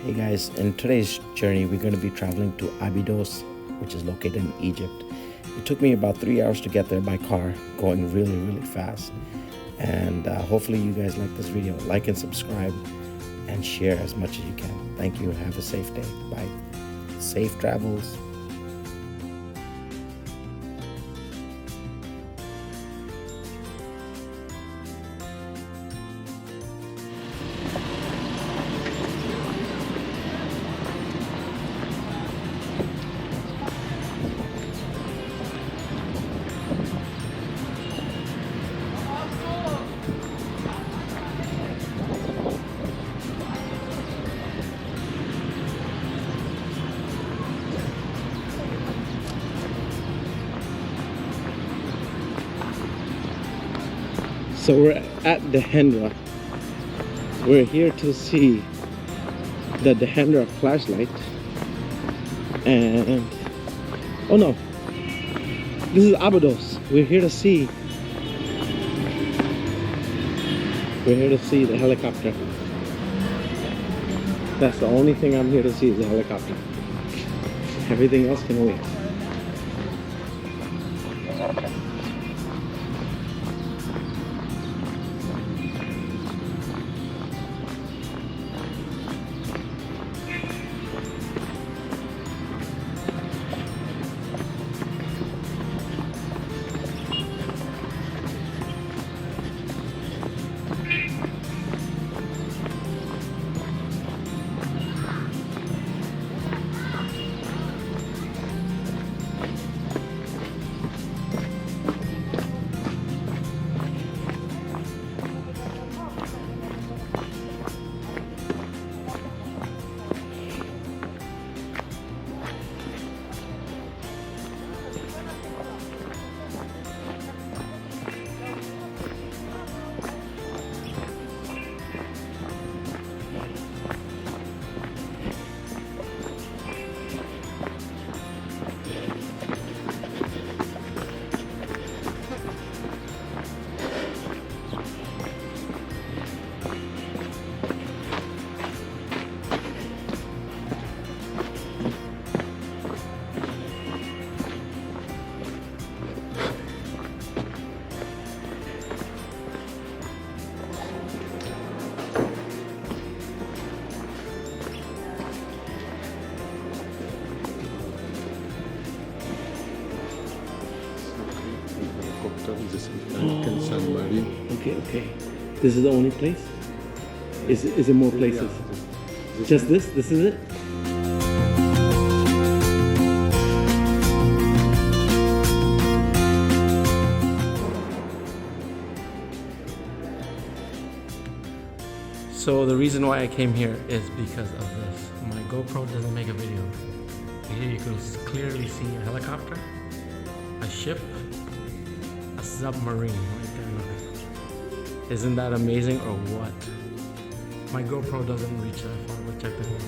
Hey guys, in today's journey, we're going to be traveling to Abydos, which is located in Egypt. It took me about 3 hours to get there by car, going really fast. And hopefully you guys like this video. Like and subscribe and share as much as you can. Thank you. Have a safe day. Bye. Safe travels. So we're at Dendera. We're here to see the Dendera flashlight. And oh no, this is Abydos. We're here to see the helicopter. That's the only thing I'm here to see is the helicopter. Everything else can wait. This is Submarine. Okay. This is the only place? Is it more places? Yeah, Just this? This is it? So the reason why I came here is because of this. My GoPro doesn't make a video. Here you can clearly see a helicopter, a ship, a submarine right there. Look. Isn't that amazing or what? My GoPro doesn't reach that far, but check that out.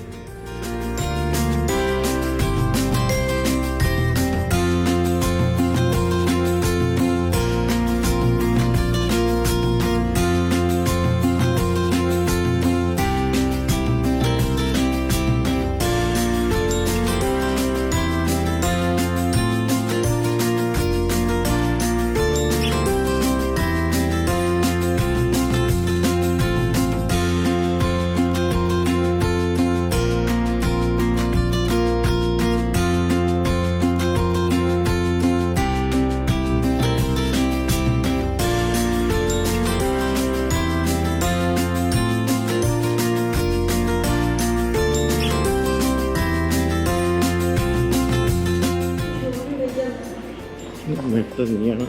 Mệt tình vậy đó.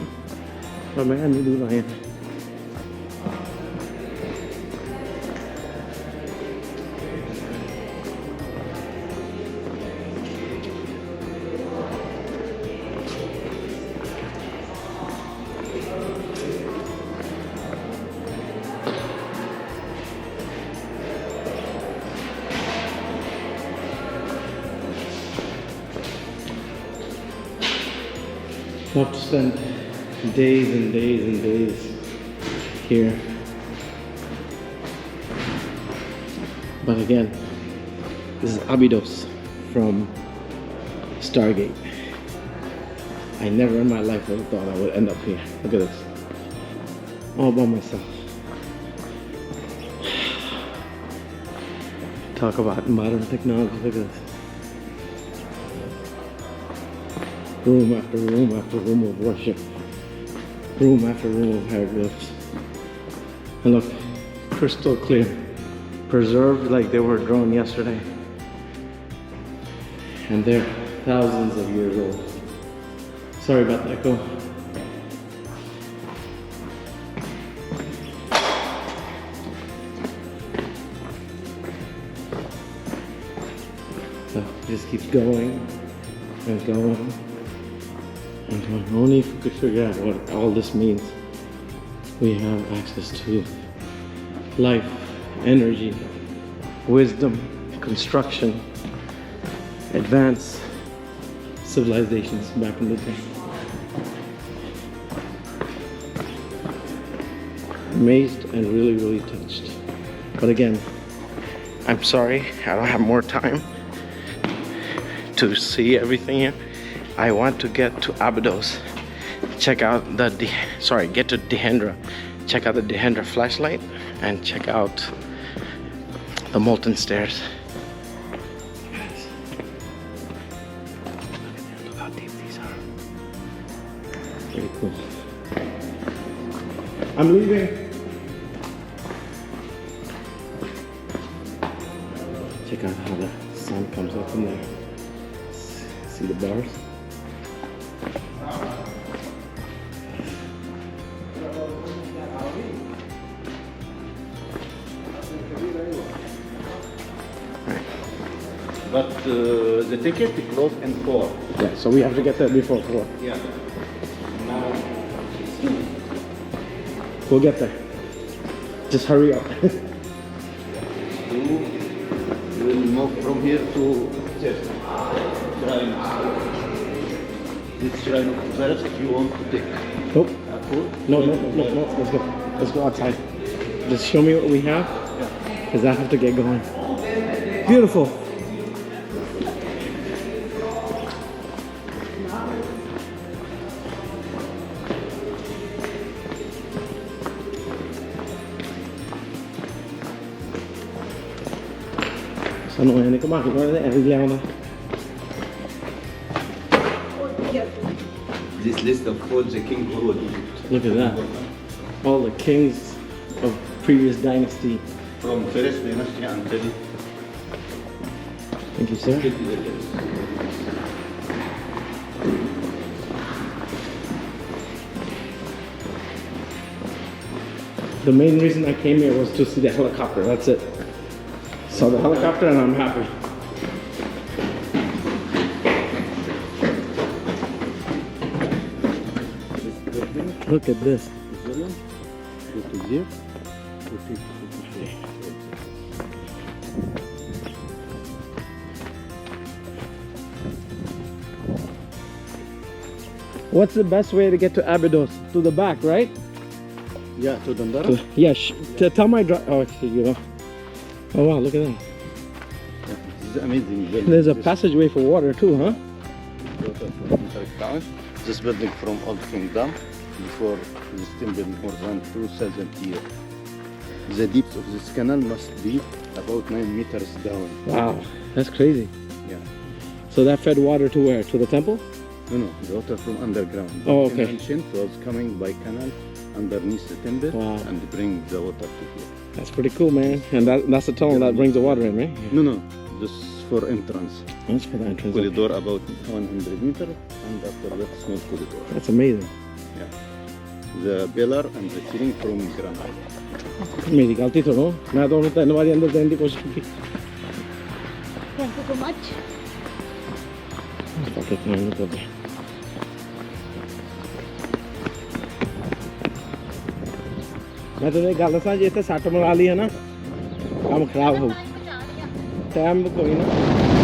Ba mấy anh đi đu lại. We'll have to spend days and days and days here. But again, This is Abydos from Stargate. I never in my life would have thought I would end up here. Look at this. All by myself. Talk about modern technology. Look at this. Room after room after room of worship. Room after room of hieroglyphs. And look, crystal clear. Preserved like they were drawn yesterday. And they're thousands of years old. Sorry about the echo. So it just keeps going and going and going. Only if we could figure out what all this means. We have access to life, energy, wisdom, construction, advanced civilizations back in the day. Amazed and really, really touched. But again, I'm sorry, I don't have more time to see everything here. I want to get to Abydos, check out the, get to Dendera, check out the Dendera flashlight, and check out the molten stairs. Look how deep these are. Very cool. I'm leaving. Check out how the sun comes up in there. See the bars? But the ticket closed in 4. Yeah, so we have to get there before 4. Yeah. Now We'll get there. Just hurry up. you will move from here to shrine. This shrine of Abydos if you want to take. Nope. Food? No. Let's go. Let's go outside. Just show me what we have. Because I have to get going. Beautiful. Sao nồi này các bạn có leo này. This list of all the king of Egypt. Look at that. All the kings of previous dynasty. From first dynasty until Thank you, sir. The main reason I came here was to see the helicopter. That's it. Saw the helicopter and I'm happy. Look at this. What's the best way to get to Abydos? To the back, right? Yeah, to Dendera. Yeah, tell my driver. Oh, here you go. Oh wow, look at that. This is amazing. There's a passageway for water too, huh? This building from Old Kingdom before this temple more than 2,000 years. The depth of this canal must be about 9 meters down. Wow, that's crazy. Yeah. So that fed water to where? To the temple? No, the water from underground. Oh, okay. In ancient was coming by canal underneath the temple Wow. and bring the water to here. That's pretty cool, man. And that's the tunnel that brings the water in, right? No, this for entrance. That's for the entrance. Corridor about 100 meters and after that small corridor. That's amazing. Yeah. The pillar and the ceiling from granite. मेरी गलती तो हो मैं तो धन्यवाद अंदर जाने की कोशिश की Thank you so much. मैं तुम्हें एक गल दसा जे इत्थे सट मरा ली है ना काम खराब हो टाइम कोई ना